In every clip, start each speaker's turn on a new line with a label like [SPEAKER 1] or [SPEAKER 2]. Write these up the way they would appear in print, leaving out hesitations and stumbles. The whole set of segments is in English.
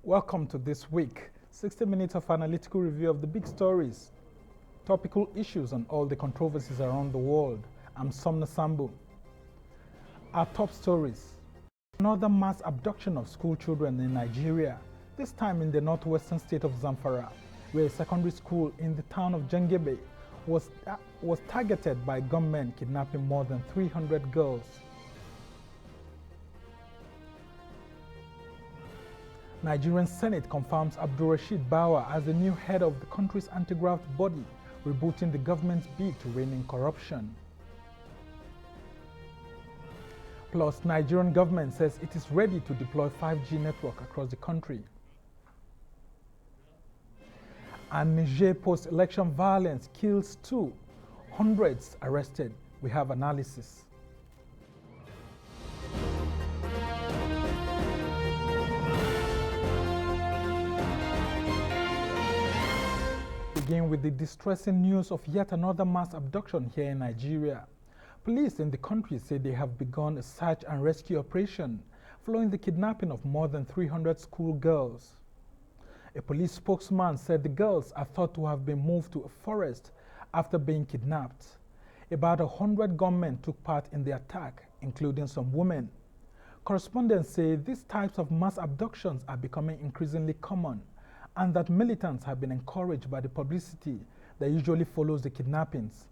[SPEAKER 1] Welcome to This Week, 60 minutes of analytical review of the big stories, topical issues, and all the controversies around the world. I'm Somna Sambu. Our top stories. Another mass abduction of school children in Nigeria, this time in the northwestern state of Zamfara, where a secondary school in the town of Jangebe was targeted by gunmen kidnapping more than 300 girls. Nigerian Senate confirms Abdulrasheed Bawa as the new head of the country's anti-graft body, rebooting the government's bid to rein in corruption. Plus, Nigerian government says it is ready to deploy 5G network across the country. And Niger post-election violence kills 2, hundreds arrested. We have analysis. Begin with the distressing news of yet another mass abduction here in Nigeria. Police in the country say they have begun a search and rescue operation following the kidnapping of more than 300 school girls. A police spokesman said the girls are thought to have been moved to a forest after being kidnapped. About 100 gunmen took part in the attack, including some women. Correspondents say these types of mass abductions are becoming increasingly common, and that militants have been encouraged by the publicity that usually follows the kidnappings.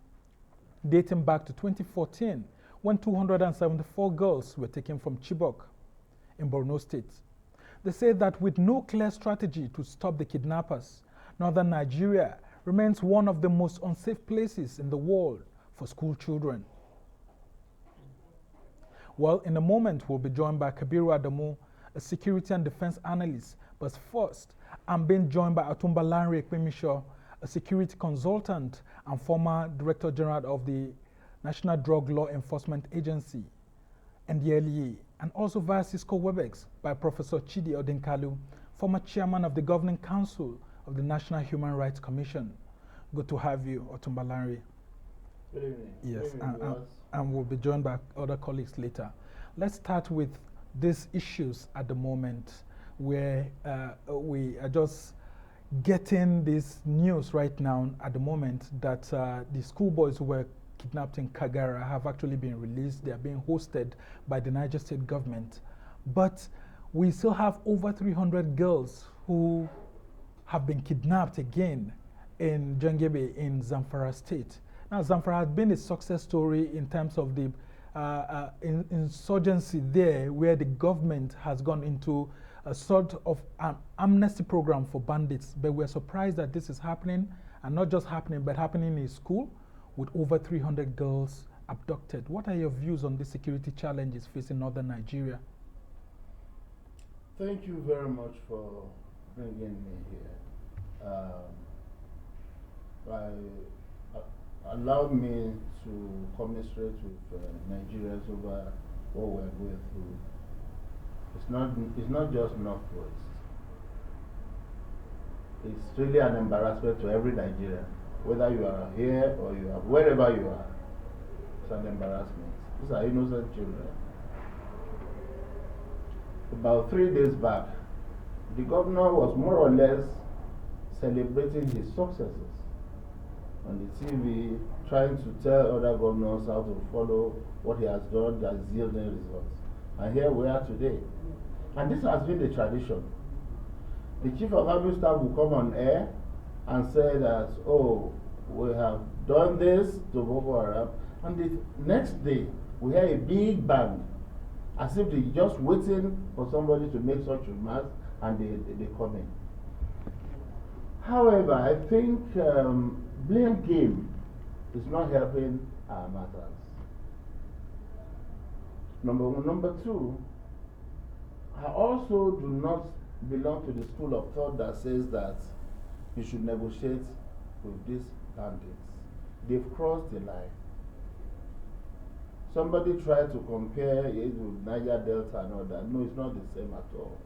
[SPEAKER 1] Dating back to 2014, when 274 girls were taken from Chibok in Borno State. They say that with no clear strategy to stop the kidnappers, northern Nigeria remains one of the most unsafe places in the world for school children. Well, in a moment, we'll be joined by Kabiru Adamu, a security and defense analyst. But first, I'm being joined by Tunde Ipinmisho, a security consultant and former Director General of the National Drug Law Enforcement Agency, NDLEA, and also via Cisco WebEx by Professor Chidi Odinkalu, former Chairman of the Governing Council of the National Human Rights Commission. Good to have you, Tunde.
[SPEAKER 2] Good evening.
[SPEAKER 1] Yes,
[SPEAKER 2] Good evening,
[SPEAKER 1] and we'll be joined by other colleagues later. Let's start with these issues at the moment, where we are just getting this news right now at the moment that the schoolboys who were kidnapped in Kagara have actually been released. They are being hosted by the Niger State government. But we still have over 300 girls who have been kidnapped again in Jangebe in Zamfara State. Now, Zamfara has been a success story in terms of the insurgency there, where the government has gone into a sort of an amnesty program for bandits, but we're surprised that this is happening, and not just happening, but happening in school with over 300 girls abducted. What are your views on the security challenges facing northern Nigeria?
[SPEAKER 2] Thank you very much for bringing me here. Allow me to commiserate with Nigerians over what we're going through. It's not just Northwest. It's really an embarrassment to every Nigerian, whether you are here or you are wherever you are. It's an embarrassment. These are innocent children. About 3 days back, the governor was more or less celebrating his successes on the TV, trying to tell other governors how to follow what he has done that is yielding results. And here we are today. And this has been the tradition. The chief of army staff will come on air and say that, oh, we have done this to Boko Haram. And the next day, we hear a big bang, as if they're just waiting for somebody to make such remarks, and they come in. However, I think blame game is not helping our matters. Number one. Number two, I also do not belong to the school of thought that says that you should negotiate with these bandits. They've crossed the line. Somebody tried to compare it with Niger Delta and all that. No, it's not the same at all.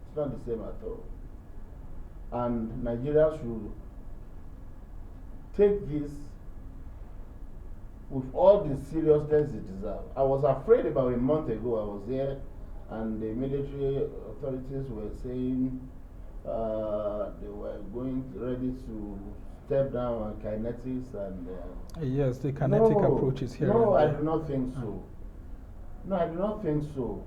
[SPEAKER 2] It's not the same at all. And Nigeria should take this with all the seriousness it deserves. I was afraid about a month ago. I was here and the military authorities were saying they were ready to step down on kinetics and.
[SPEAKER 1] Yes, the kinetic approach is here.
[SPEAKER 2] No, I do not think so. No, I do not think so.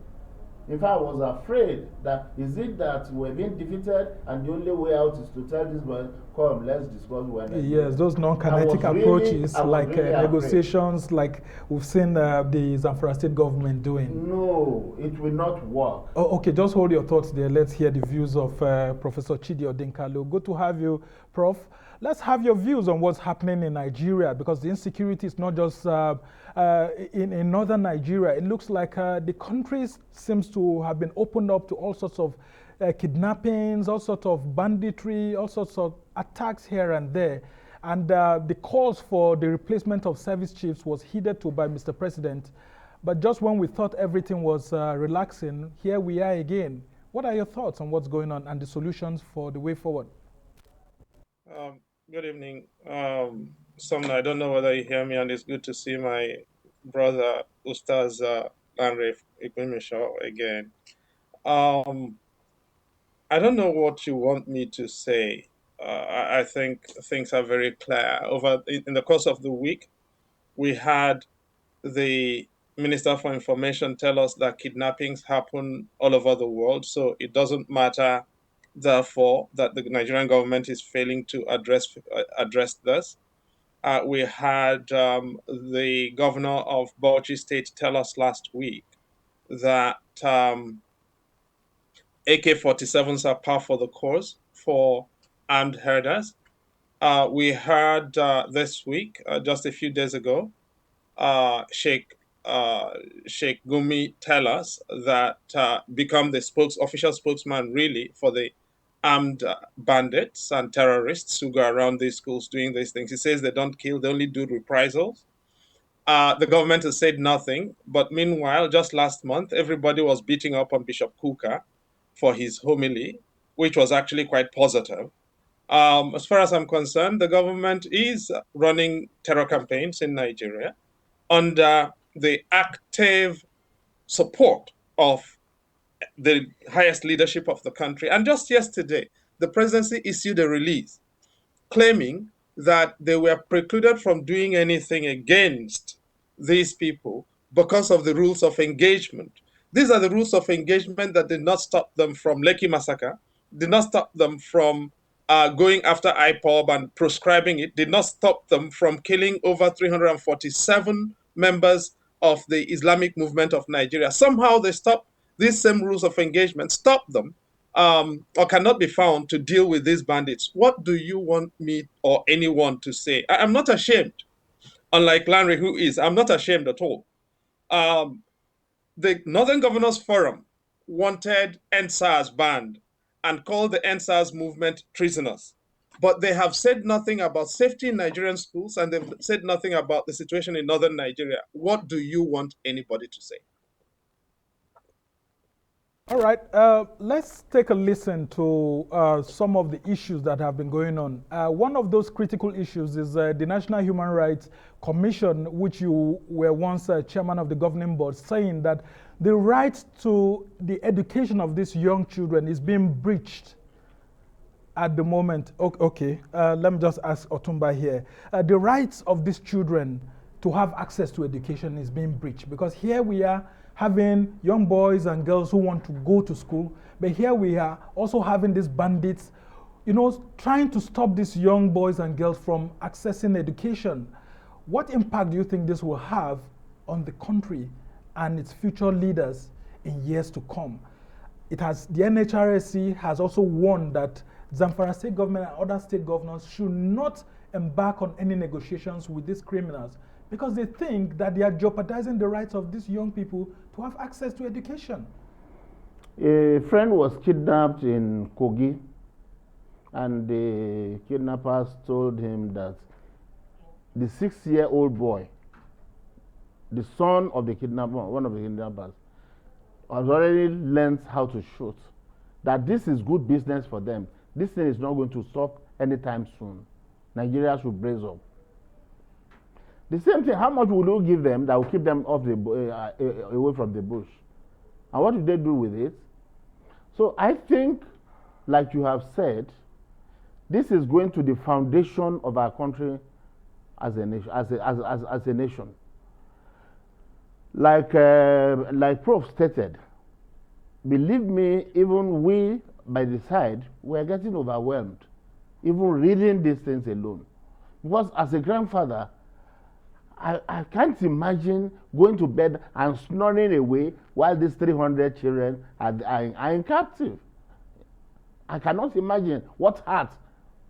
[SPEAKER 2] In fact, I was afraid that is it that we're being defeated and the only way out is to tell this boy, come, let's discuss whether.
[SPEAKER 1] Yes, those non-kinetic approaches, like negotiations, like we've seen the Zamfara state government doing.
[SPEAKER 2] No, it will not work.
[SPEAKER 1] Oh, okay, just hold your thoughts there. Let's hear the views of Professor Chidi Odinkalu. Good to have you, Prof. Let's have your views on what's happening in Nigeria, because the insecurity is not just in northern Nigeria. It looks like the country seems to have been opened up to all sorts of kidnappings, all sorts of banditry, all sorts of attacks here and there. And the calls for the replacement of service chiefs was heeded to by Mr. President. But just when we thought everything was relaxing, here we are again. What are your thoughts on what's going on and the solutions for the way forward?
[SPEAKER 3] Good evening. Sumner, I don't know whether you hear me, and it's good to see my brother, Ustaz Tunde Ipinmisho again. I don't know what you want me to say. I think things are very clear. In the course of the week, we had the Minister for Information tell us that kidnappings happen all over the world, so it doesn't matter, therefore, that the Nigerian government is failing to address this. We had the governor of Bauchi State tell us last week that AK-47s are par for the course for armed herders. We heard this week, just a few days ago, Sheikh Gumi tell us that become the official spokesman really for the armed bandits and terrorists who go around these schools doing these things. He says they don't kill, they only do reprisals. The government has said nothing, but meanwhile, just last month, everybody was beating up on Bishop Kuka for his homily, which was actually quite positive. As far as I'm concerned, the government is running terror campaigns in Nigeria under the active support of the highest leadership of the country. And just yesterday, the presidency issued a release claiming that they were precluded from doing anything against these people because of the rules of engagement. These are the rules of engagement that did not stop them from Lekki massacre, did not stop them from going after IPOB and proscribing it, did not stop them from killing over 347 members of the Islamic movement of Nigeria. Somehow they stopped these same rules of engagement, stop them, or cannot be found to deal with these bandits. What do you want me or anyone to say? I'm not ashamed, unlike Lanre, who is. I'm not ashamed at all. The Northern Governors Forum wanted NSAS banned and called the NSAS movement treasonous. But they have said nothing about safety in Nigerian schools, and they've said nothing about the situation in northern Nigeria. What do you want anybody to say?
[SPEAKER 1] All right, let's take a listen to some of the issues that have been going on. One of those critical issues is the National Human Rights Commission, which you were once chairman of the governing board, saying that the right to the education of these young children is being breached at the moment. Okay, let me just ask Otumba here. The rights of these children to have access to education is being breached, because here we are having young boys and girls who want to go to school, but here we are also having these bandits, you know, trying to stop these young boys and girls from accessing education. What impact do you think this will have on the country and its future leaders in years to come? The NHRSC has also warned that Zamfara state government and other state governors should not embark on any negotiations with these criminals, because they think that they are jeopardizing the rights of these young people to have access to education.
[SPEAKER 2] A friend was kidnapped in Kogi, and the kidnappers told him that the 6-year-old boy, the son of the kidnapper, one of the kidnappers, has already learned how to shoot, that this is good business for them. This thing is not going to stop anytime soon. Nigeria should brace up. The same thing, how much will you give them that will keep them off away from the bush? And what do they do with it? So I think, like you have said, this is going to the foundation of our country as a nation. As a nation. Like Prof stated, believe me, even we by the side, we are getting overwhelmed, even reading these things alone. Because as a grandfather, I can't imagine going to bed and snoring away while these 300 children are in captive. I cannot imagine what heart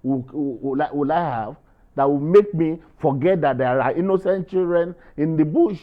[SPEAKER 2] will I have that will make me forget that there are innocent children in the bush.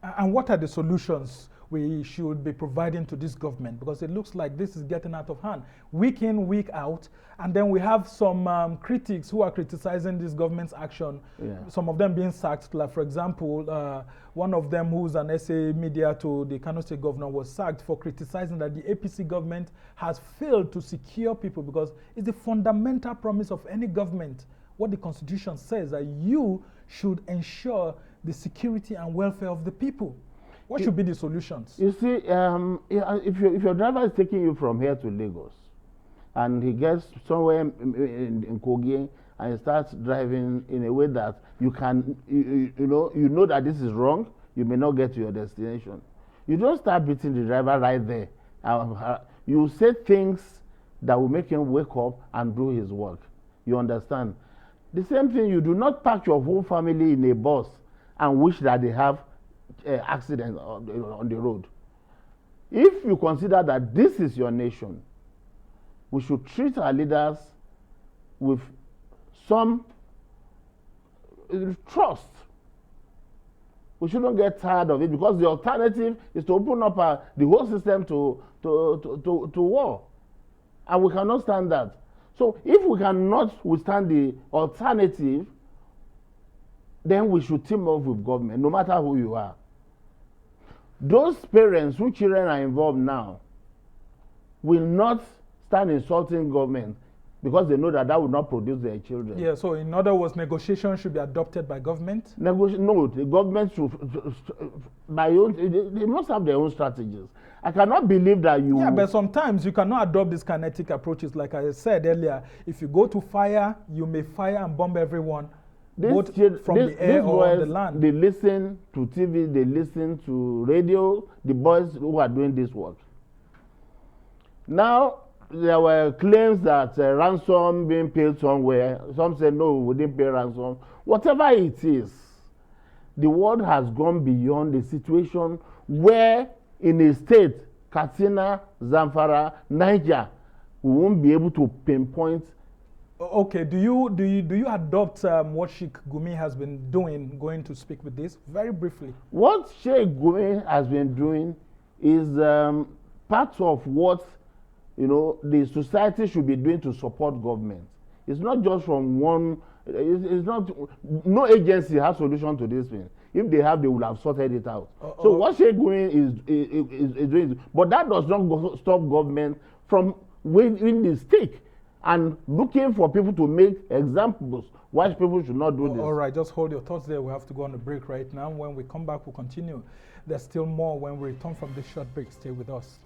[SPEAKER 1] And what are the solutions we should be providing to this government? Because it looks like this is getting out of hand, week in, week out. And then we have some critics who are criticizing this government's action, some of them being sacked. Like, for example, one of them who's an SA media to the Kano State governor was sacked for criticizing that the APC government has failed to secure people, because it's the fundamental promise of any government. What the Constitution says, that you should ensure the security and welfare of the people. What should be the solutions?
[SPEAKER 2] You see, if your driver is taking you from here to Lagos, and he gets somewhere in Kogi and he starts driving in a way that you know that this is wrong, you may not get to your destination. You don't start beating the driver right there. You say things that will make him wake up and do his work. You understand? The same thing, you do not pack your whole family in a bus and wish that they have accidents on the road. If you consider that this is your nation, we should treat our leaders with some trust. We shouldn't get tired of it, because the alternative is to open up the whole system to war. And we cannot stand that. So if we cannot withstand the alternative, then we should team up with government, no matter who you are. Those parents whose children are involved now will not stand insulting government, because they know that that will not produce their children.
[SPEAKER 1] Yeah, so in other words, negotiation should be adopted by government?
[SPEAKER 2] No, the government should, they must have their own strategies. I cannot believe that you...
[SPEAKER 1] Yeah, but sometimes you cannot adopt these kinetic approaches. Like I said earlier, if you go to fire, you may fire and bomb everyone, both from the air or on the land.
[SPEAKER 2] They listen to TV, they listen to radio, the boys who are doing this work. Now, there were claims that ransom being paid somewhere. Some said, no, we didn't pay ransom. Whatever it is, the world has gone beyond the situation where in a state, Katsina, Zamfara, Niger, we won't be able to pinpoint.
[SPEAKER 1] Okay, do you adopt what Sheikh Gumi has been doing, going to speak with this? Very briefly.
[SPEAKER 2] What Sheikh Gumi has been doing is part of what the society should be doing to support government. It's not just from one. It's not. No agency has solution to this thing. If they have, they would have sorted it out. So what Sheikh Gumi is doing, but that does not stop government from winning the stake and looking for people to make examples why people should not do this.
[SPEAKER 1] All right, just hold your thoughts there. We have to go on a break right now. When we come back, we'll continue. There's still more when we return from this short break. Stay with us.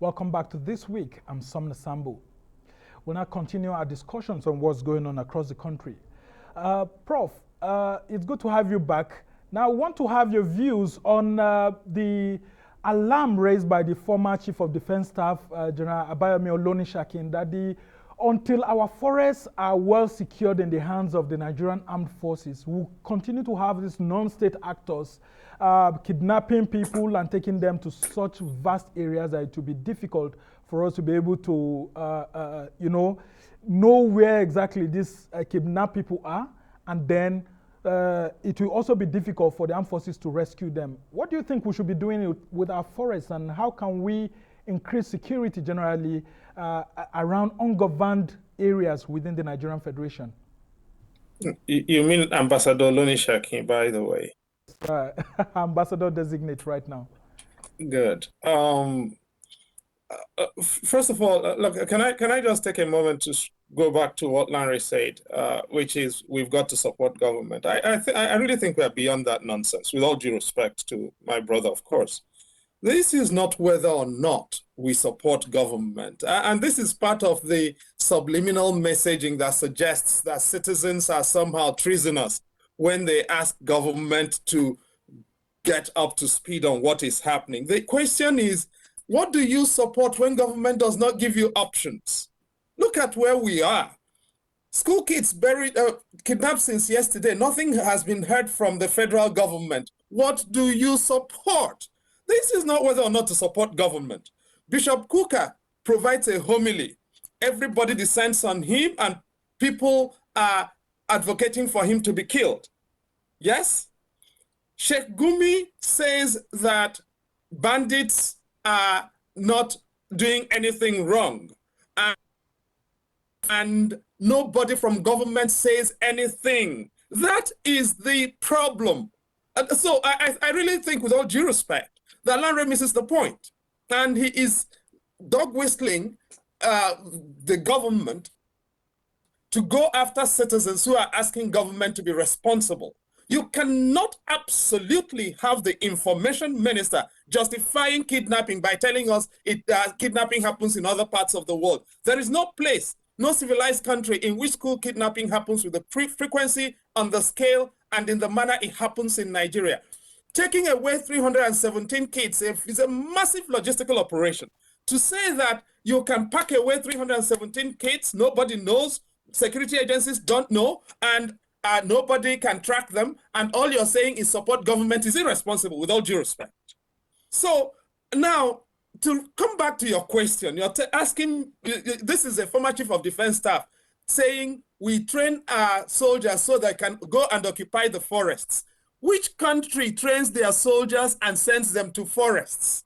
[SPEAKER 1] Welcome back to This Week. I'm Somna Sambu. We'll now continue our discussions on what's going on across the country. Prof, it's good to have you back. Now, I want to have your views on the alarm raised by the former Chief of Defense Staff, General Abayomi Olonishakin, that until our forests are well secured in the hands of the Nigerian Armed Forces, we'll continue to have these non-state actors kidnapping people and taking them to such vast areas that it will be difficult for us to be able to, know where exactly these kidnapped people are, and then it will also be difficult for the armed forces to rescue them. What do you think we should be doing with our forests, and how can we increase security generally around ungoverned areas within the Nigerian Federation?
[SPEAKER 3] You mean Ambassador Lonishakin, by the way?
[SPEAKER 1] Ambassador designate right now.
[SPEAKER 3] Good. First of all, look, can I just take a moment to go back to what Larry said, which is we've got to support government. I really think we're beyond that nonsense, with all due respect to my brother, of course. The issue is not whether or not we support government. And this is part of the subliminal messaging that suggests that citizens are somehow treasonous when they ask government to get up to speed on what is happening. The question is, what do you support when government does not give you options? Look at where we are. School kids buried, kidnapped since yesterday. Nothing has been heard from the federal government. What do you support? This is not whether or not to support government. Bishop Kuka provides a homily. Everybody descends on him and people are advocating for him to be killed. Yes? Sheikh Gumi says that bandits are not doing anything wrong. And nobody from government says anything. That is the problem. So I really think, with all due respect, that Lanre misses the point. And he is dog whistling the government to go after citizens who are asking government to be responsible. You cannot absolutely have the information minister justifying kidnapping by telling us kidnapping happens in other parts of the world. There is no place, no civilized country in which school kidnapping happens with the frequency, on the scale, and in the manner it happens in Nigeria. Taking away 317 kids is a massive logistical operation. To say that you can pack away 317 kids, nobody knows, security agencies don't know, and nobody can track them, and all you're saying is support government is irresponsible, with all due respect. So now, to come back to your question, you're asking, this is a former chief of defense staff saying we train our soldiers so they can go and occupy the forests. Which country trains their soldiers and sends them to forests?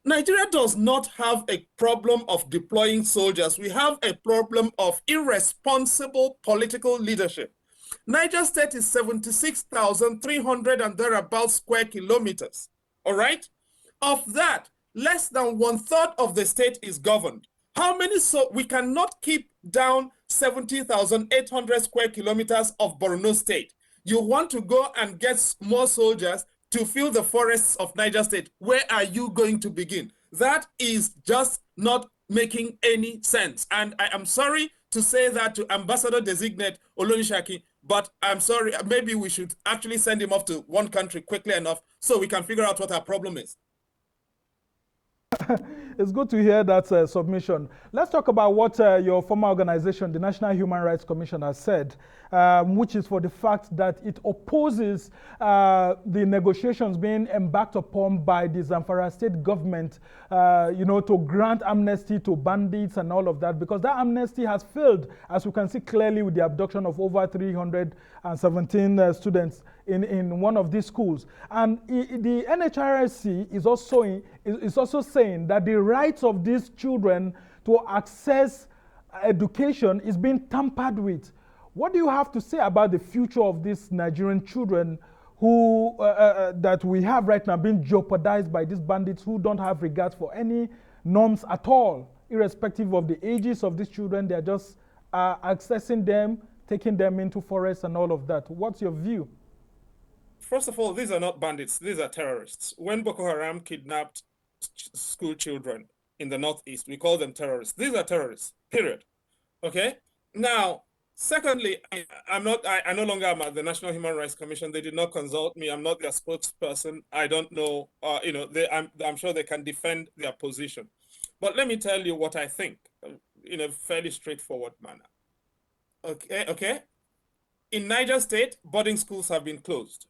[SPEAKER 3] Nigeria does not have a problem of deploying soldiers. We have a problem of irresponsible political leadership. Niger State is 76,300 and thereabouts square kilometers, all right? Of that, less than 1/3 of the state is governed. How many? So we cannot keep down 70,800 square kilometers of Borno State. You want to go and get more soldiers to fill the forests of Niger State. Where are you going to begin? That is just not making any sense. And I am sorry to say that to Ambassador Designate Olonishaki, but I'm sorry, maybe we should actually send him off to one country quickly enough so we can figure out what our problem is.
[SPEAKER 1] It's good to hear that submission. Let's talk about what your former organization, the National Human Rights Commission, has said, which is for the fact that it opposes the negotiations being embarked upon by the Zamfara state government, to grant amnesty to bandits and all of that, because that amnesty has failed, as we can see clearly with the abduction of over 317 students in one of these schools. And the NHRC is also saying that the rights of these children to access education is being tampered with. What do you have to say about the future of these Nigerian children who that we have right now being jeopardized by these bandits who don't have regard for any norms at all, irrespective of the ages of these children? They're just accessing them, taking them into forests and all of that. What's your view?
[SPEAKER 3] First of all, these are not bandits, these are terrorists. When Boko Haram kidnapped school children, in the Northeast. We call them terrorists. These are terrorists, period. Okay? Now, secondly, I no longer am at the National Human Rights Commission. They did not consult me. I'm not their spokesperson. I don't know, I'm sure they can defend their position. But let me tell you what I think in a fairly straightforward manner. Okay? In Niger State, boarding schools have been closed.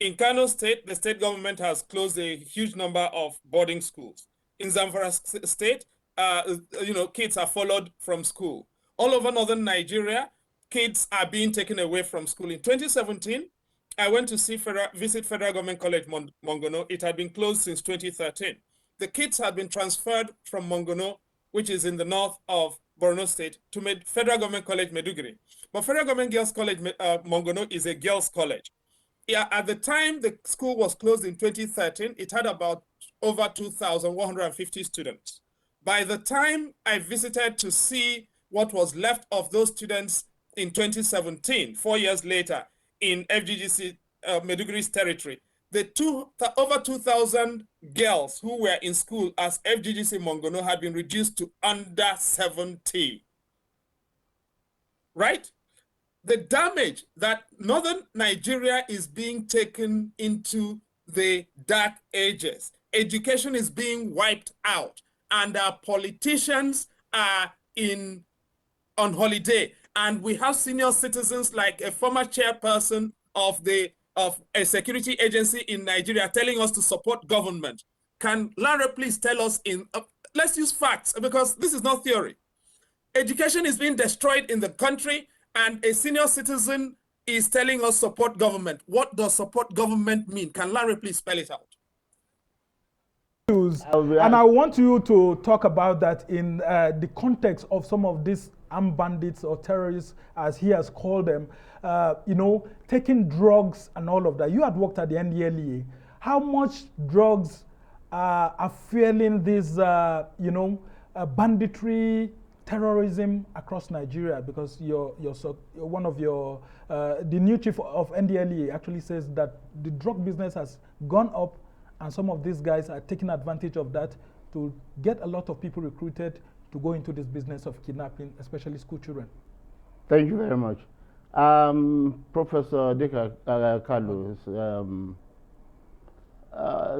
[SPEAKER 3] In Kano State, the state government has closed a huge number of boarding schools. In Zamfara State, kids are followed from school. All over northern Nigeria, kids are being taken away from school. In 2017, I went to visit Federal Government College Mongono. It had been closed since 2013. The kids had been transferred from Mongono, which is in the north of Borno State, to Federal Government College Meduguri. But Federal Government Girls College Mongono is a girls' college. Yeah, at the time the school was closed in 2013, it had about over 2,150 students. By the time I visited to see what was left of those students in 2017, 4 years later, in FGGC Meduguri's territory, over 2,000 girls who were in school as FGGC Mongono had been reduced to under 70. Right? The damage that northern Nigeria is being taken into the dark ages. Education is being wiped out, and our politicians are on holiday. And we have senior citizens like a former chairperson of a security agency in Nigeria telling us to support government. Can Larry please tell us let's use facts, because this is not theory. Education is being destroyed in the country, and a senior citizen is telling us support government. What does support government mean? Can Larry please spell it out?
[SPEAKER 1] And I want you to talk about that in the context of some of these armed bandits or terrorists, as he has called them, taking drugs and all of that. You had worked at the NDLEA. How much drugs are fueling this, banditry, terrorism across Nigeria? Because one of the new chief of NDLEA actually says that the drug business has gone up, and some of these guys are taking advantage of that to get a lot of people recruited to go into this business of kidnapping, especially school children.
[SPEAKER 2] Thank you very much. Professor Odinkalu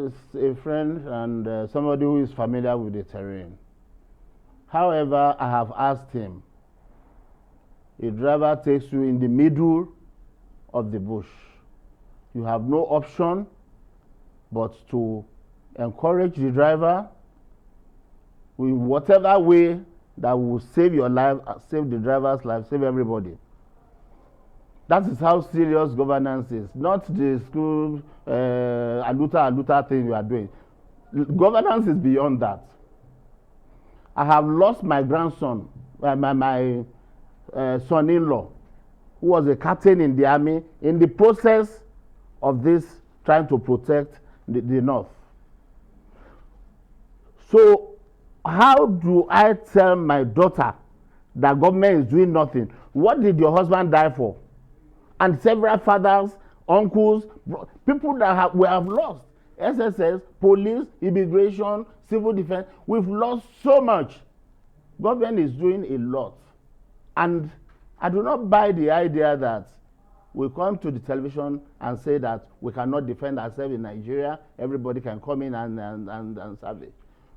[SPEAKER 2] is a friend and somebody who is familiar with the terrain. However, I have asked him, a driver takes you in the middle of the bush. You have no option but to encourage the driver in whatever way that will save your life, save the driver's life, save everybody. That is how serious governance is, not the school aluta thing you are doing. Governance is beyond that. I have lost my grandson, my son-in-law, who was a captain in the army, in the process of this trying to protect the North. So how do I tell my daughter that government is doing nothing? What did your husband die for? And several fathers, uncles, people that we have lost. SSS, police, immigration, civil defense, we've lost so much. Government is doing a lot. And I do not buy the idea that we come to the television and say that we cannot defend ourselves in Nigeria, everybody can come in and serve it.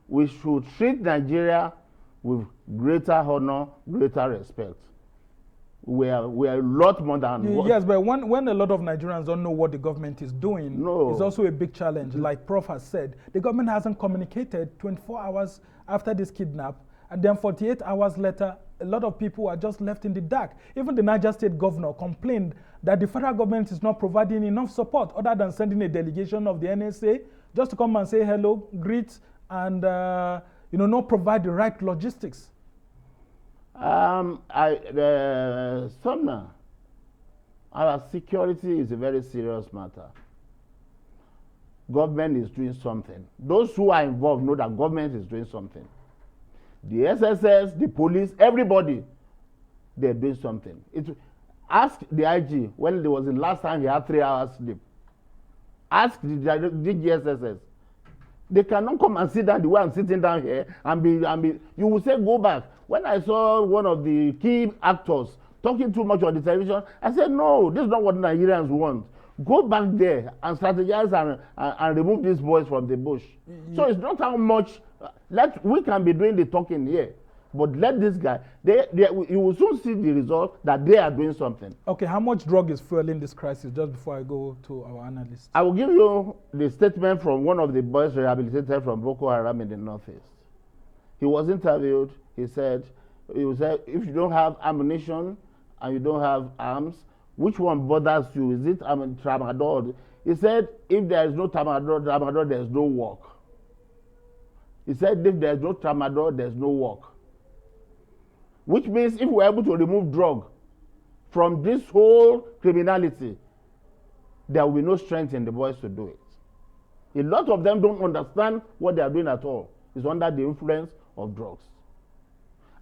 [SPEAKER 2] We should treat Nigeria with greater honor, greater respect. We are a lot more than
[SPEAKER 1] yes, but when a lot of Nigerians don't know what the government is doing, it's also a big challenge. Like Prof has said, the government hasn't communicated 24 hours after this kidnap, and then 48 hours later, a lot of people are just left in the dark. Even the Niger State governor complained that the federal government is not providing enough support other than sending a delegation of the NSA just to come and say hello, greet, and not provide the right logistics.
[SPEAKER 2] Sumner, our security is a very serious matter. Government is doing something. Those who are involved know that government is doing something. The SSS, the police, everybody, they're doing something. Ask the IG when there was the last time he had 3 hours sleep. Ask the DGSSS. They cannot come and sit down the way I'm sitting down here and be. You will say go back. When I saw one of the key actors talking too much on the television, I said no, this is not what Nigerians want. Go back there and strategize and remove these boys from the bush. So it's not how much we can be doing the talking here, but let this guy. You will soon see the result that they are doing something.
[SPEAKER 1] Okay, how much drug is fueling this crisis? Just before I go to our analyst,
[SPEAKER 2] I will give you the statement from one of the boys rehabilitated from Boko Haram in the Northeast. He was interviewed. He said, if you don't have ammunition and you don't have arms, which one bothers you? Is it tramadol? He said, if there is no tramadol, there is no work. He said, if there is no tramadol, there is no work. Which means if we're able to remove drug from this whole criminality, there will be no strength in the boys to do it. A lot of them don't understand what they are doing at all. It's under the influence of drugs.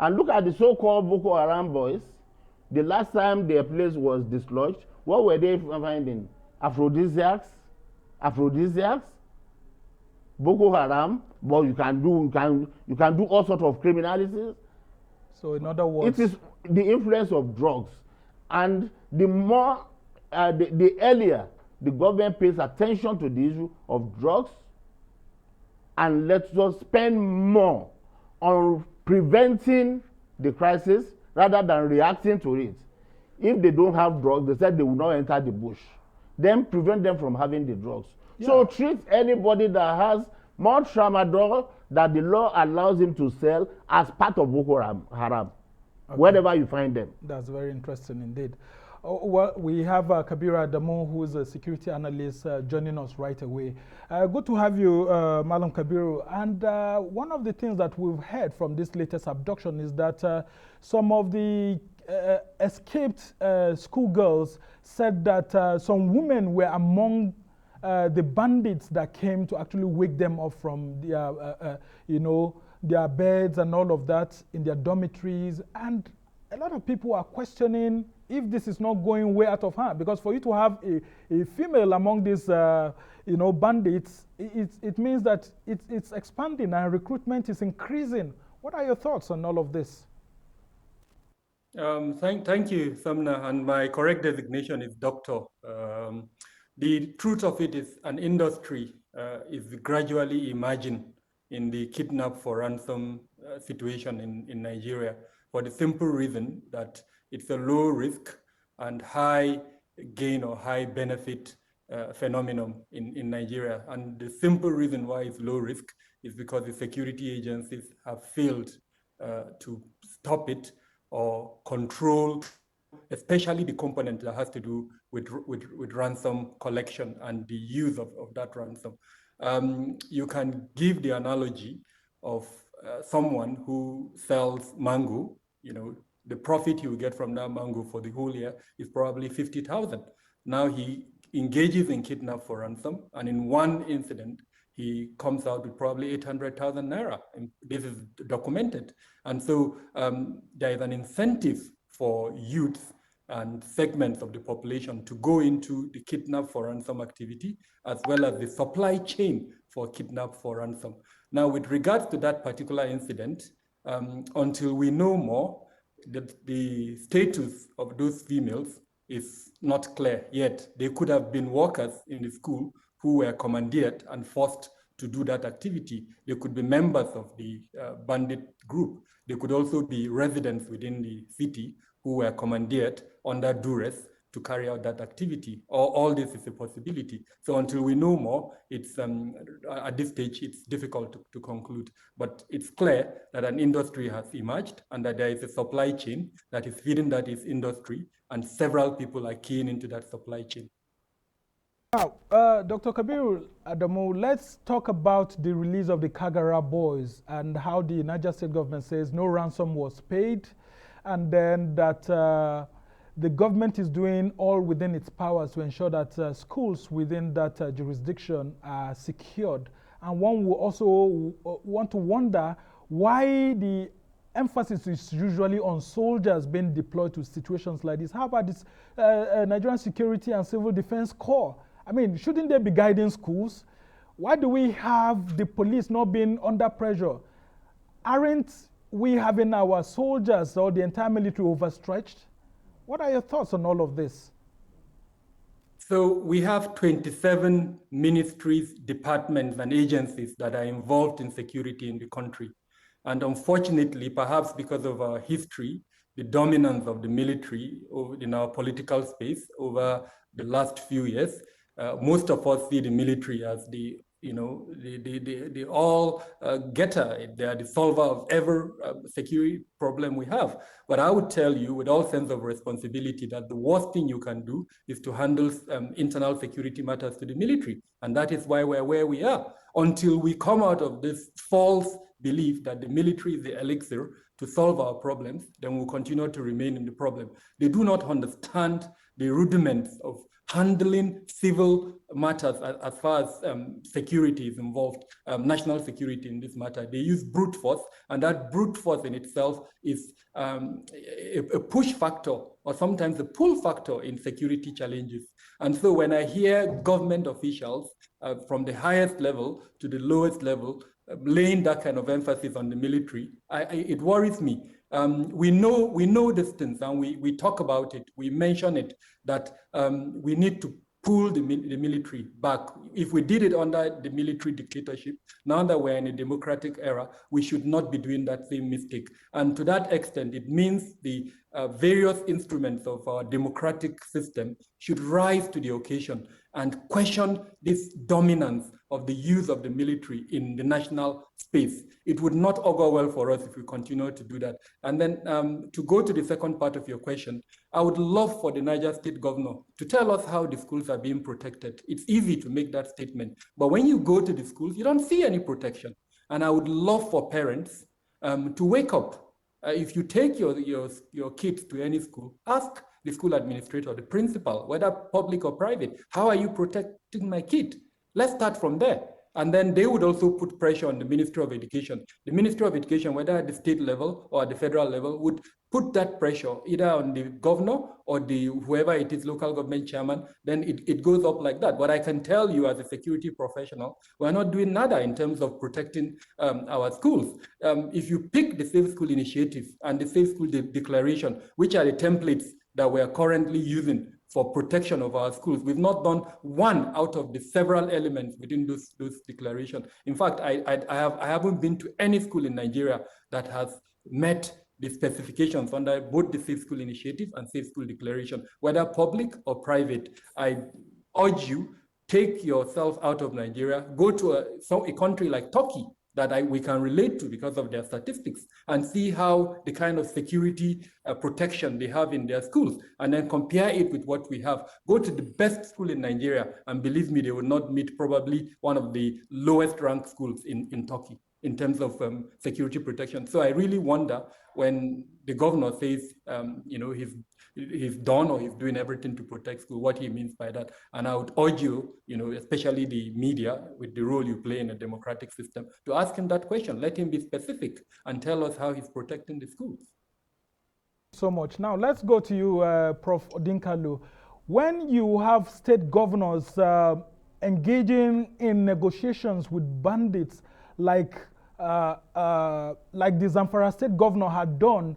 [SPEAKER 2] And look at the so-called Boko Haram boys. The last time their place was dislodged, what were they finding? Aphrodisiacs? Boko Haram, but you can do all sorts of criminalities.
[SPEAKER 1] So in other words,
[SPEAKER 2] it is the influence of drugs, and the more, the earlier the government pays attention to the issue of drugs, and let's just spend more on preventing the crisis rather than reacting to it. If they don't have drugs, they said they will not enter the bush. Then prevent them from having the drugs. Yeah. So treat anybody that has more tramadol that the law allows him to sell as part of Boko Haram, wherever you find them.
[SPEAKER 1] That's very interesting indeed. Well, we have Kabiru Adamu, who is a security analyst, joining us right away. Good to have you, Malam Kabiru. And one of the things that we've heard from this latest abduction is that some of the escaped schoolgirls said that some women were among the bandits that came to actually wake them up from their, their beds and all of that in their dormitories. And a lot of people are questioning if this is not going way out of hand, because for you to have a female among these, bandits, it means that it's expanding and recruitment is increasing. What are your thoughts on all of this?
[SPEAKER 4] Thank you, Samna, and my correct designation is doctor. The truth of it is an industry is gradually emerging in the kidnap for ransom situation in Nigeria, for the simple reason that it's a low risk and high gain or high benefit phenomenon in Nigeria. And the simple reason why it's low risk is because the security agencies have failed to stop it or control, especially the component that has to do with ransom collection and the use of that ransom. You can give the analogy of someone who sells mango. The profit he will get from that mango for the whole year is probably 50,000. Now he engages in kidnap for ransom, and in one incident, he comes out with probably 800,000 naira. And this is documented. And so there is an incentive for youth and segments of the population to go into the kidnap for ransom activity, as well as the supply chain for kidnap for ransom. Now, with regards to that particular incident, until we know more, the status of those females is not clear yet. They could have been workers in the school who were commandeered and forced to do that activity. They could be members of the bandit group. They could also be residents within the city who were commandeered under duress to carry out that activity. All this is a possibility. So until we know more, it's at this stage, it's difficult to conclude. But it's clear that an industry has emerged and that there is a supply chain that is feeding that industry, and several people are keying into that supply chain.
[SPEAKER 1] Now, Dr. Kabiru Adamu, let's talk about the release of the Kagara boys and how the Niger State government says no ransom was paid, and then that the government is doing all within its powers to ensure that schools within that jurisdiction are secured. And one will also want to wonder why the emphasis is usually on soldiers being deployed to situations like this. How about this Nigerian Security and Civil Defense Corps? I mean, shouldn't they be guiding schools? Why do we have the police not being under pressure? Aren't we having our soldiers or the entire military overstretched? What are your thoughts on all of this?
[SPEAKER 4] So we have 27 ministries, departments, and agencies that are involved in security in the country. And unfortunately, perhaps because of our history, the dominance of the military in our political space over the last few years, most of us see the military as the all getter. They are the solver of every security problem we have. But I would tell you with all sense of responsibility that the worst thing you can do is to handle internal security matters to the military. And that is why we're where we are. Until we come out of this false belief that the military is the elixir to solve our problems, then we'll continue to remain in the problem. They do not understand the rudiments of handling civil matters as far as security is involved, national security in this matter. They use brute force, and that brute force in itself is a push factor or sometimes a pull factor in security challenges. And so when I hear government officials from the highest level to the lowest level laying that kind of emphasis on the military, it worries me. We know this things, and we talk about it, we mention it, that we need to pull the military back. If we did it under the military dictatorship, now that we're in a democratic era, we should not be doing that same mistake. And to that extent, it means the various instruments of our democratic system should rise to the occasion and question this dominance of the use of the military in the national space. It would not augur well for us if we continue to do that. And then to go to the second part of your question, I would love for the Niger State governor to tell us how the schools are being protected. It's easy to make that statement, but when you go to the schools, you don't see any protection. And I would love for parents to wake up. If you take your kids to any school, ask the school administrator, the principal, whether public or private, how are you protecting my kid? Let's start from there. And then they would also put pressure on the Ministry of Education. The Ministry of Education, whether at the state level or at the federal level, would put that pressure either on the governor or whoever it is, local government chairman, then it goes up like that. But I can tell you as a security professional, we're not doing nada in terms of protecting our schools. If you pick the Safe School Initiative and the Safe School Declaration, which are the templates that we are currently using for protection of our schools, we've not done one out of the several elements within those declarations. In fact, I haven't been to any school in Nigeria that has met the specifications under both the Safe School Initiative and Safe School Declaration, whether public or private. I urge you, take yourself out of Nigeria, go to a country like Turkey that we can relate to because of their statistics, and see how the kind of security protection they have in their schools, and then compare it with what we have. Go to the best school in Nigeria, and believe me, they will not meet probably one of the lowest ranked schools in Turkey in terms of security protection. So I really wonder when the governor says, he's done or he's doing everything to protect school, what he means by that. And I would urge you, especially the media with the role you play in a democratic system, to ask him that question. Let him be specific and tell us how he's protecting the schools.
[SPEAKER 1] So much. Now let's go to you, Prof. Odinkalu. When you have state governors engaging in negotiations with bandits like the Zamfara state governor had done,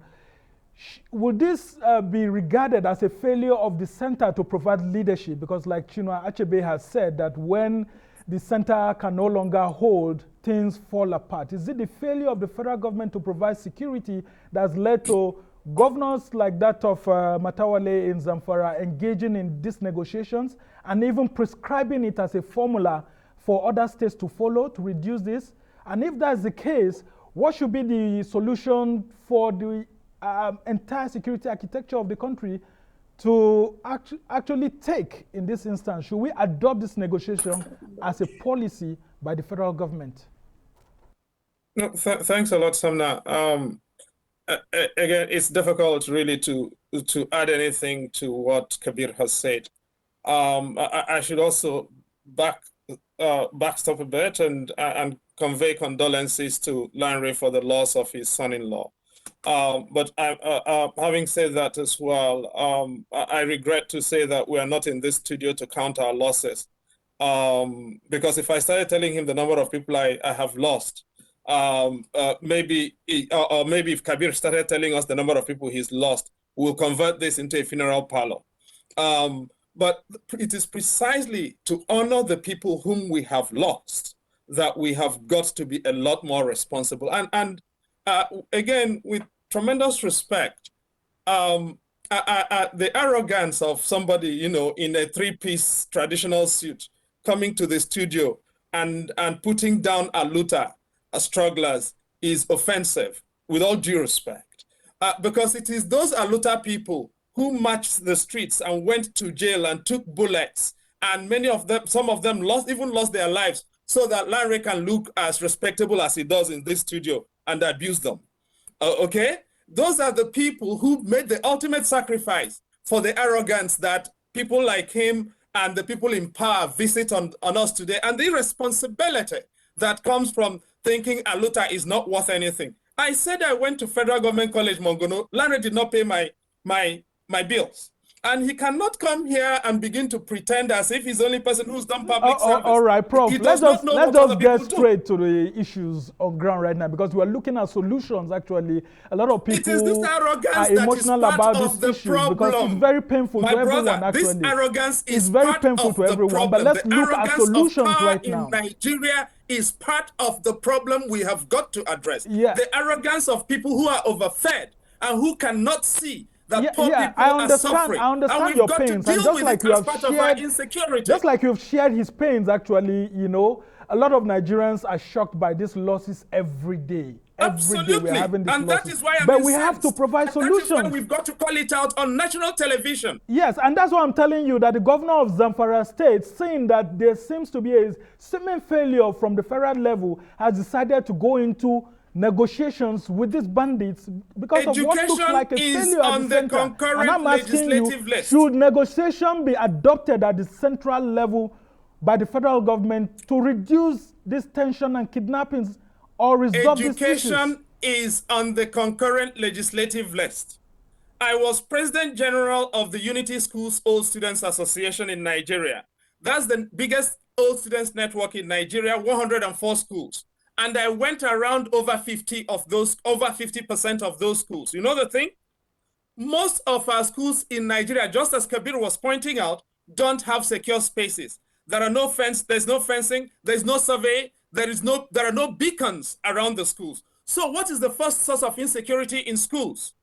[SPEAKER 1] would this be regarded as a failure of the center to provide leadership? Because like Chinua Achebe has said, that when the center can no longer hold, things fall apart. Is it the failure of the federal government to provide security that's led to governors like that of Matawale in Zamfara engaging in these negotiations and even prescribing it as a formula for other states to follow to reduce this? And if that's the case, what should be the solution for the entire security architecture of the country to actually take in this instance? Should we adopt this negotiation as a policy by the federal government?
[SPEAKER 3] No, thanks a lot, Samna. Again, it's difficult really to add anything to what Kabir has said. I should also backstop a bit and convey condolences to Lanre for the loss of his son-in-law. But having said that as well, I regret to say that we are not in this studio to count our losses. Because if I started telling him the number of people I have lost, maybe if Kabir started telling us the number of people he's lost, we'll convert this into a funeral parlor. But it is precisely to honor the people whom we have lost that we have got to be a lot more responsible. And again, with tremendous respect, the arrogance of somebody, you know, in a three-piece traditional suit coming to the studio and putting down Aluta strugglers is offensive, with all due respect, because it is those Aluta people who marched the streets and went to jail and took bullets, and many of them, some of them even lost their lives so that Larry can look as respectable as he does in this studio and abuse them. Okay? Those are the people who made the ultimate sacrifice for the arrogance that people like him and the people in power visit on us today, and the irresponsibility that comes from thinking Aluta is not worth anything. I said I went to Federal Government College, Mongono. Larry did not pay my bills. And he cannot come here and begin to pretend as if he's the only person who's done public service.
[SPEAKER 1] All right, Prof. Let's just get straight to the issues on ground right now, because we're looking at solutions. Actually, a lot of people are emotional about these issues because it's very painful to everyone. Actually,
[SPEAKER 3] this arrogance is
[SPEAKER 1] very painful to everyone. But let's look at solutions right now.
[SPEAKER 3] Nigeria is part of the problem we have got to address.
[SPEAKER 1] Yeah.
[SPEAKER 3] The arrogance of people who are overfed and who cannot see that poor people
[SPEAKER 1] I understand your pains, and just like you've shared his pains, actually, you know, a lot of Nigerians are shocked by these losses every day.
[SPEAKER 3] Absolutely.
[SPEAKER 1] Every day we're having these losses.
[SPEAKER 3] That is why
[SPEAKER 1] but we have to provide solutions.
[SPEAKER 3] That is why we've got to call it out on national television.
[SPEAKER 1] Yes, and that's why I'm telling you that the governor of Zamfara State, seeing that there seems to be a seeming failure from the federal level, has decided to go into negotiations with these bandits because of what looks like a failure at the center. And I'm asking you, should negotiation be adopted at the central level by the federal government to reduce this tension and kidnappings or resolve these issues?
[SPEAKER 3] Education is on the concurrent legislative list. I was President General of the Unity Schools Old Students Association in Nigeria. That's the biggest old students network in Nigeria, 104 schools. And I went around over 50% of those schools. You know the thing? Most of our schools in Nigeria, just as Kabir was pointing out, don't have secure spaces. There are no fence, there's no fencing, there's no survey, there are no beacons around the schools. So what is the first source of insecurity in schools?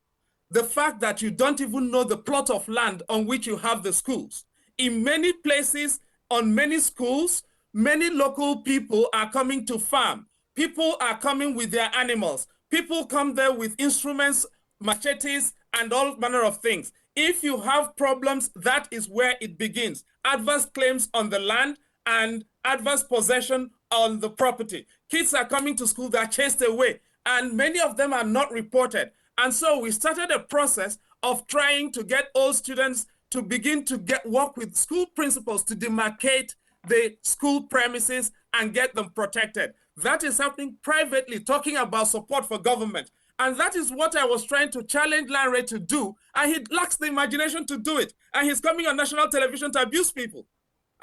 [SPEAKER 3] The fact that you don't even know the plot of land on which you have the schools. In many places, on many schools, many local people are coming to farm. People are coming with their animals. People come there with instruments, machetes, and all manner of things. If you have problems, that is where it begins. Adverse claims on the land and adverse possession on the property. Kids are coming to school, they're chased away, and many of them are not reported. And so we started a process of trying to get all students to begin to work with school principals to demarcate the school premises and get them protected. That is happening privately, talking about support for government. And that is what I was trying to challenge Larry to do. And he lacks the imagination to do it. And he's coming on national television to abuse people.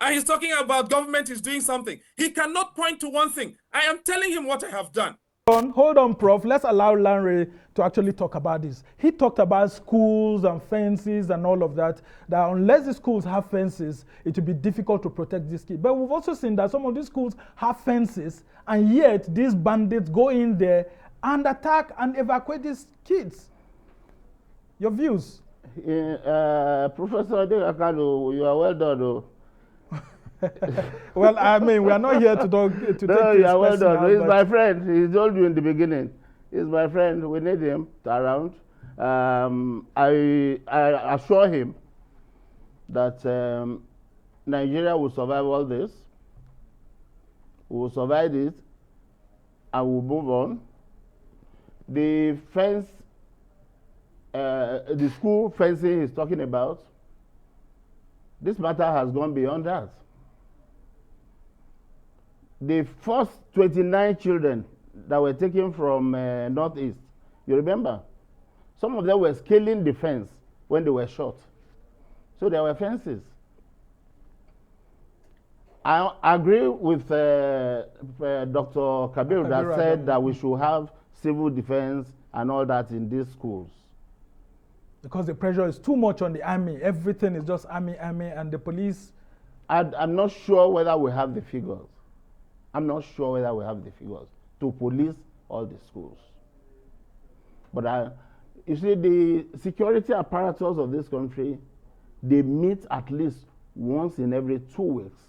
[SPEAKER 3] And he's talking about government is doing something. He cannot point to one thing. I am telling him what I have done.
[SPEAKER 1] Hold on, Prof. Let's allow Larry to actually talk about this. He talked about schools and fences and all of that, that unless the schools have fences, it will be difficult to protect these kids. But we've also seen that some of these schools have fences, and yet these bandits go in there and attack and evacuate these kids. Your views?
[SPEAKER 2] Professor Odinkalu, you are well done, though.
[SPEAKER 1] Well, I mean, we are not here to talk to
[SPEAKER 2] no, you are well done. He's my friend. He told you in the beginning. He's my friend. We need him around. I assure him that Nigeria will survive all this. We will survive it, and we'll move on. The fence, the school fencing he's talking about, this matter has gone beyond that. The first 29 children that were taken from Northeast, you remember? Some of them were scaling the fence when they were shot. So there were fences. I agree with Dr. Kabir that said that we should have civil defense and all that in these schools.
[SPEAKER 1] Because the pressure is too much on the army. Everything is just army, and the police.
[SPEAKER 2] I'm not sure whether we have the figures. I'm not sure whether we have the figures to police all the schools. But you see, the security apparatus of this country, they meet at least once in every 2 weeks,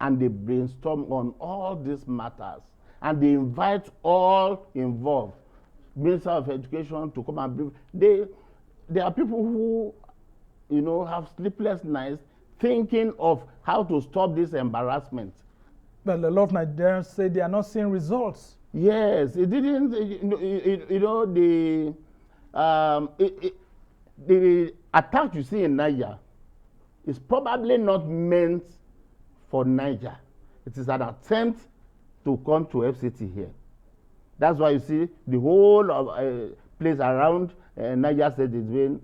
[SPEAKER 2] and they brainstorm on all these matters, and they invite all involved, Minister of Education, to come and brief. There are people who, you know, have sleepless nights thinking of how to stop this embarrassment.
[SPEAKER 1] But a lot of Nigerians say they are not seeing results.
[SPEAKER 2] Yes, it didn't. The attack you see in Niger is probably not meant for Niger. It is an attempt to come to FCT here. That's why you see the whole of place around Niger State is being.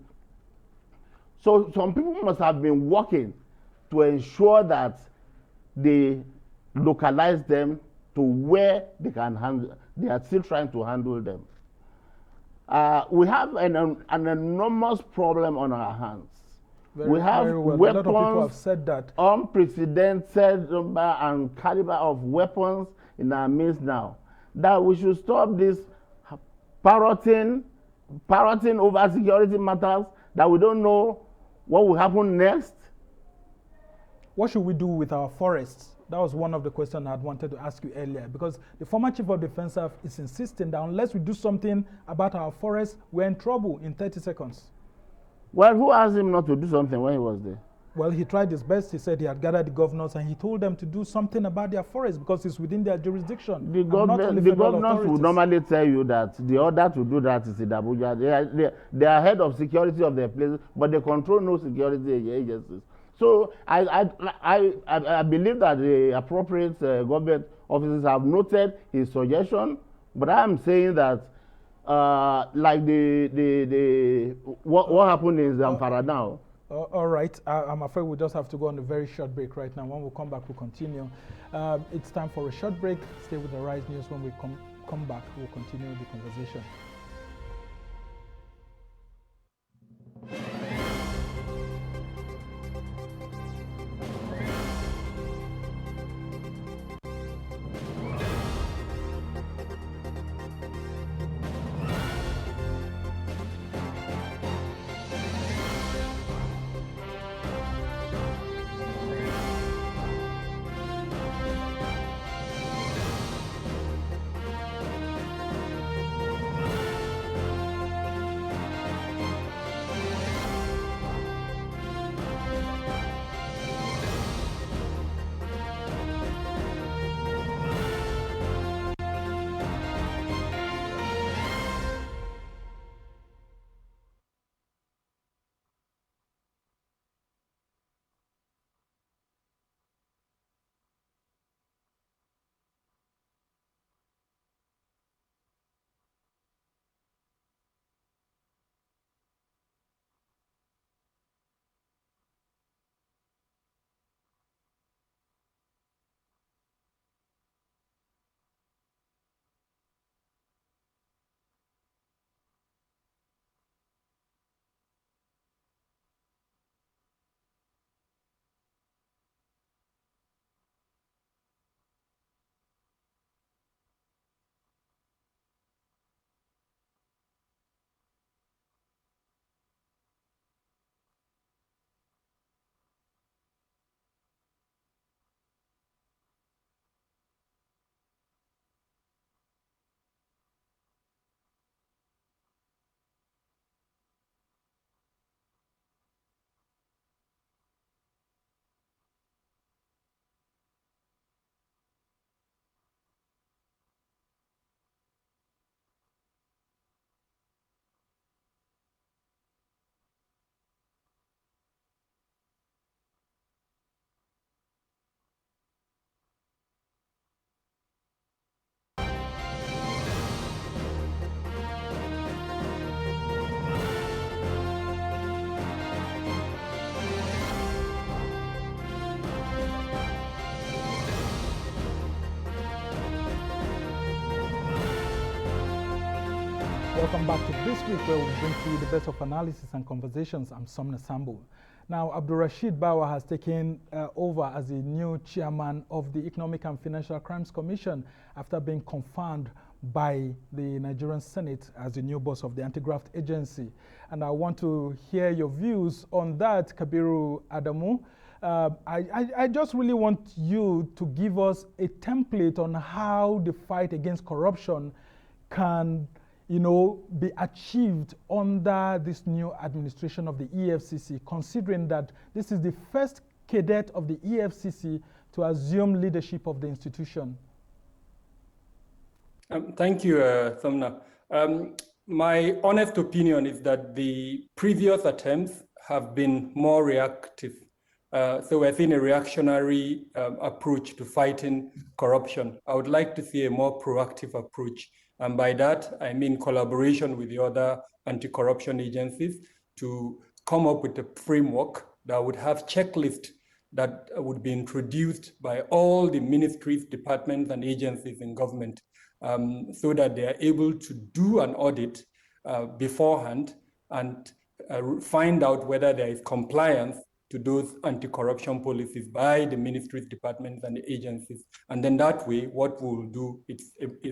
[SPEAKER 2] So some people must have been working to ensure that they localize them to where they can handle. They are still trying to handle them. We have an enormous problem on our hands. We have
[SPEAKER 1] well.
[SPEAKER 2] weapons,
[SPEAKER 1] a lot of people have said that.
[SPEAKER 2] Unprecedented number and caliber of weapons in our midst now. That we should stop this parroting over security matters, that we don't know what will happen next.
[SPEAKER 1] What should we do with our forests? That was one of the questions I had wanted to ask you earlier, because the former Chief of Defense Staff is insisting that unless we do something about our forests, we're in trouble in 30 seconds.
[SPEAKER 2] Well, who asked him not to do something when he was there?
[SPEAKER 1] Well, he tried his best. He said he had gathered the governors and he told them to do something about their forests because it's within their jurisdiction.
[SPEAKER 2] The governors would normally tell you that the order to do that is in Abuja. They are head of security of their places, but they control no security agencies. So I believe that the appropriate government officers have noted his suggestion, but I am saying that like what happened in Zamfara now.
[SPEAKER 1] All right, I'm afraid we'll just have to go on a very short break right now. When we come back, we'll continue. It's time for a short break. Stay with the Rise News. When we come back, we'll continue the conversation. Welcome back to This Week, where we bring to you the best of analysis and conversations. I'm Somna Sambu. Now, Abdulrasheed Bawa has taken over as the new chairman of the Economic and Financial Crimes Commission after being confirmed by the Nigerian Senate as the new boss of the anti-graft agency. And I want to hear your views on that, Kabiru Adamu. I just really want you to give us a template on how the fight against corruption can, be achieved under this new administration of the EFCC, considering that this is the first cadet of the EFCC to assume leadership of the institution.
[SPEAKER 4] Thank you, Thumna. My honest opinion is that the previous attempts have been more reactive. So we're seeing a reactionary approach to fighting corruption. I would like to see a more proactive approach. And by that, I mean collaboration with the other anti-corruption agencies to come up with a framework that would have checklists that would be introduced by all the ministries, departments, and agencies in government so that they are able to do an audit beforehand and find out whether there is compliance to those anti-corruption policies by the ministries, departments, and the agencies. And then that way, what we'll do, it's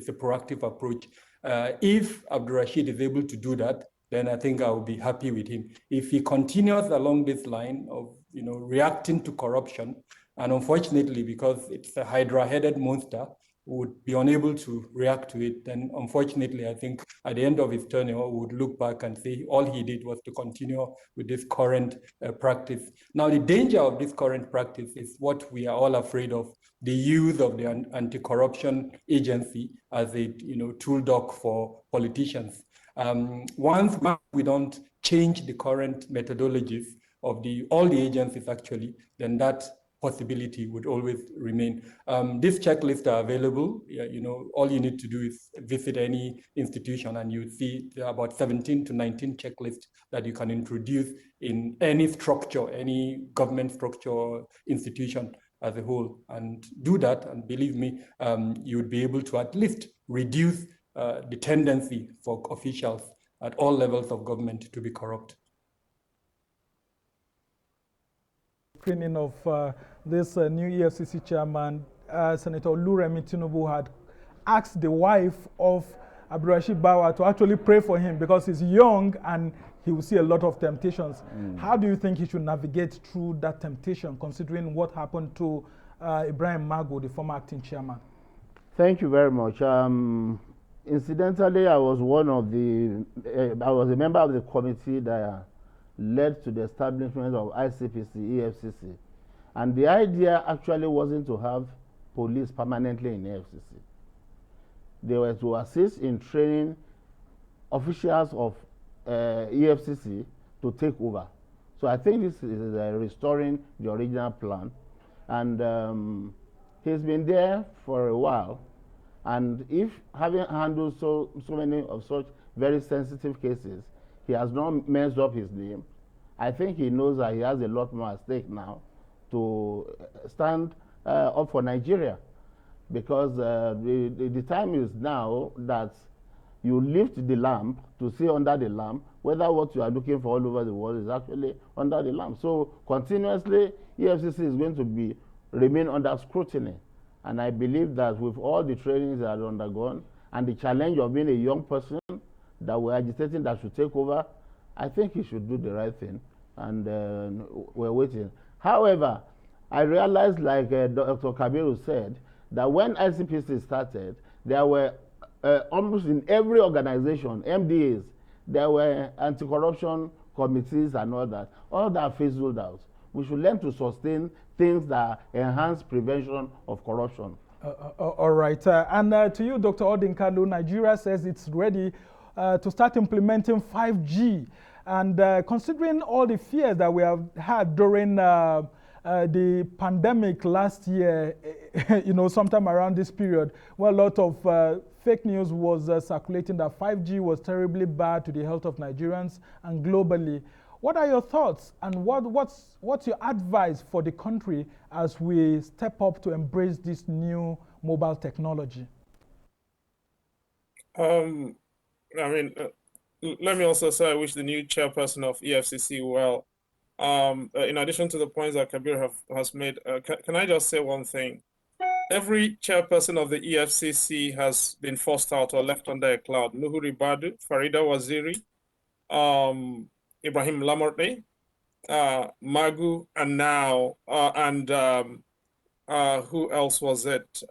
[SPEAKER 4] a proactive approach. If Abdulrasheed is able to do that, then I think I will be happy with him. If he continues along this line of reacting to corruption, and unfortunately, because it's a hydra-headed monster, would be unable to react to it, then unfortunately, I think at the end of his tenure, we would look back and say all he did was to continue with this current practice. Now, the danger of this current practice is what we are all afraid of, the use of the anti-corruption agency as a tool dog for politicians. Once we don't change the current methodologies of all the agencies actually, then that possibility would always remain. These checklists are available. All you need to do is visit any institution and you see there are about 17 to 19 checklists that you can introduce in any structure, any government structure or institution as a whole, and do that. And believe me, you would be able to at least reduce the tendency for officials at all levels of government to be corrupt.
[SPEAKER 1] Screening of this new EFCC chairman, Senator Oluremi Tinubu had asked the wife of Abdulrasheed Bawa to actually pray for him because he's young and he will see a lot of temptations. How do you think he should navigate through that temptation, considering what happened to Ibrahim Mago, the former acting chairman?
[SPEAKER 2] Thank you very much. Incidentally, I was I was a member of the committee that led to the establishment of ICPC, EFCC. And the idea actually wasn't to have police permanently in EFCC. They were to assist in training officials of EFCC to take over. So I think this is restoring the original plan. And he's been there for a while. And if having handled so many of such very sensitive cases, he has not messed up his name, I think he knows that he has a lot more at stake now to stand up for Nigeria, because the time is now that you lift the lamp to see under the lamp whether what you are looking for all over the world is actually under the lamp. So continuously, EFCC is going to remain under scrutiny. And I believe that with all the trainings that are undergone and the challenge of being a young person that we're agitating that should take over, I think he should do the right thing, and we're waiting. However, I realized, like Dr. Kabiru said, that when ICPC started, there were almost in every organization, MDAs, there were anti-corruption committees and all that. All that fizzled out. We should learn to sustain things that enhance prevention of corruption.
[SPEAKER 1] All right. And to you, Dr. Odinkalu, Nigeria says it's ready to start implementing 5G. And considering all the fears that we have had during the pandemic last year, sometime around this period, where a lot of fake news was circulating that 5G was terribly bad to the health of Nigerians and globally. What are your thoughts, and what's your advice for the country as we step up to embrace this new mobile technology?
[SPEAKER 3] let me also say I wish the new chairperson of EFCC well. In addition to the points that Kabir has made, can I just say one thing? Every chairperson of the EFCC has been forced out or left under a cloud. Nuhu Ribadu, Farida Waziri, Ibrahim Lamorte, Magu, and now, who else was it?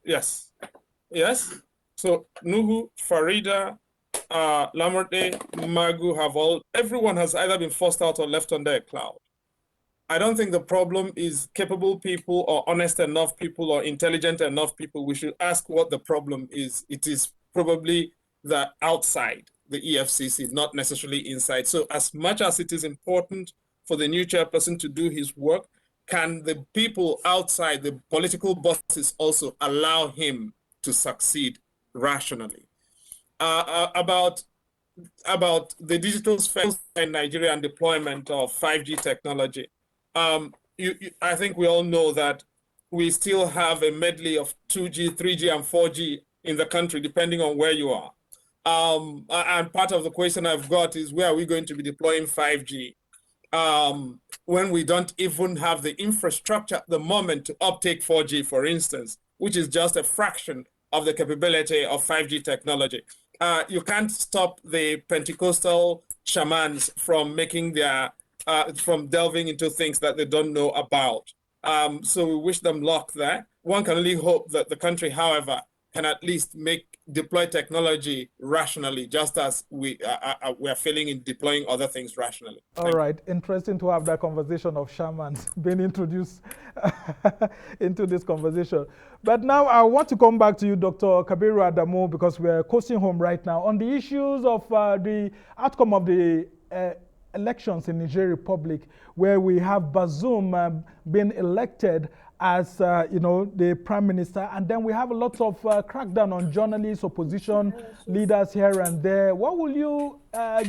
[SPEAKER 3] Yes. So Nuhu, Farida, Lamorte, Magu everyone has either been forced out or left under a cloud. I don't think the problem is capable people or honest enough people or intelligent enough people. We should ask what the problem is. It is probably the outside, the EFCC, not necessarily inside. So as much as it is important for the new chairperson to do his work, can the people outside, the political bosses, also allow him to succeed rationally? About the digital sphere in Nigeria and deployment of 5G technology. I think we all know that we still have a medley of 2G, 3G, and 4G in the country, depending on where you are. And part of the question I've got is, where are we going to be deploying 5G when we don't even have the infrastructure at the moment to uptake 4G, for instance, which is just a fraction of the capability of 5G technology. You can't stop the Pentecostal shamans from making their from delving into things that they don't know about. So we wish them luck there. One can only hope that the country, however, can at least deploy technology rationally, just as we are failing in deploying other things rationally.
[SPEAKER 1] All right, interesting to have that conversation of shamans being introduced into this conversation. But now I want to come back to you, Dr. Kabiru Adamu, because we're coasting home right now on the issues of the outcome of the elections in Niger Republic, where we have Bazoum being elected as the prime minister, and then we have a lot of crackdown on journalists, opposition leaders here and there. What will you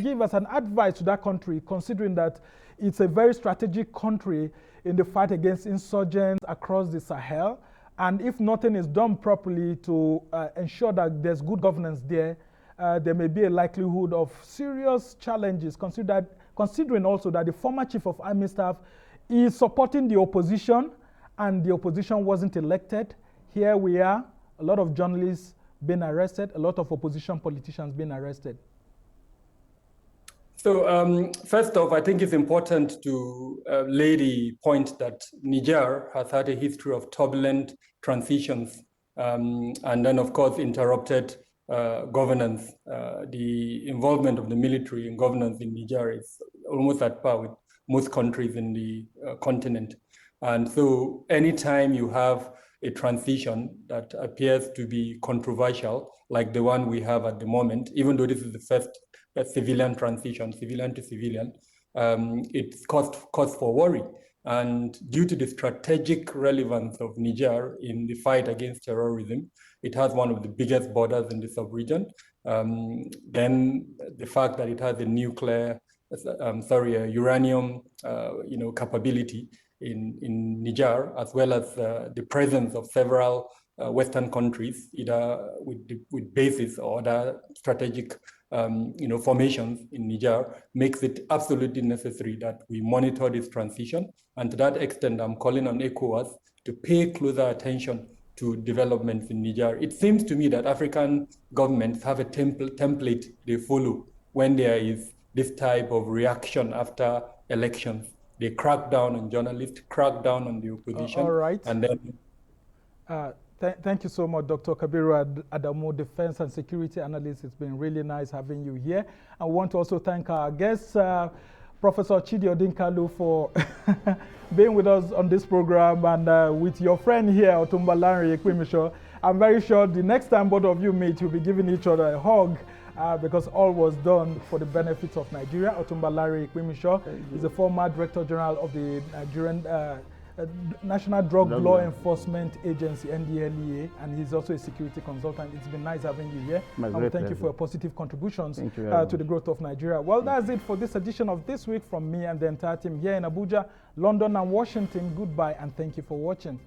[SPEAKER 1] give as an advice to that country, considering that it's a very strategic country in the fight against insurgents across the Sahel? And if nothing is done properly to ensure that there's good governance there, there may be a likelihood of serious challenges, considering also that the former chief of army staff is supporting the opposition, and the opposition wasn't elected. Here we are, a lot of journalists being arrested, a lot of opposition politicians being arrested.
[SPEAKER 4] So first off, I think it's important to lay the point that Niger has had a history of turbulent transitions and then, of course, interrupted governance. The involvement of the military in governance in Niger is almost at par with most countries in the continent. And so anytime you have a transition that appears to be controversial, like the one we have at the moment, even though this is the first civilian transition, civilian to civilian, it's cause for worry. And due to the strategic relevance of Niger in the fight against terrorism, it has one of the biggest borders in the sub-region. Then the fact that it has a nuclear, uranium, capability in Niger, as well as the presence of several Western countries, either with bases or other strategic formations in Niger, makes it absolutely necessary that we monitor this transition. And to that extent, I'm calling on ECOWAS to pay closer attention to developments in Niger. It seems to me that African governments have a template they follow when there is this type of reaction after elections. They crack down on journalists, crack down on the opposition.
[SPEAKER 1] All right.
[SPEAKER 4] And then
[SPEAKER 1] thank you so much, Dr. Kabiru Adamu, Defense and Security Analyst. It's been really nice having you here. I want to also thank our guest, Professor Chidi Odinkalu, for being with us on this program, and with your friend here, Otumba Ipinmisho. I'm very sure the next time both of you meet, you'll be giving each other a hug, because all was done for the benefit of Nigeria. Otumba Ipinmisho is the former Director General of the Nigerian National Drug Law Enforcement Agency, NDLEA, and he's also a security consultant. It's been nice having you here. And thank you for your positive contributions to the growth of Nigeria. Well, that's it for this edition of This Week from me and the entire team here in Abuja, London, and Washington. Goodbye, and thank you for watching.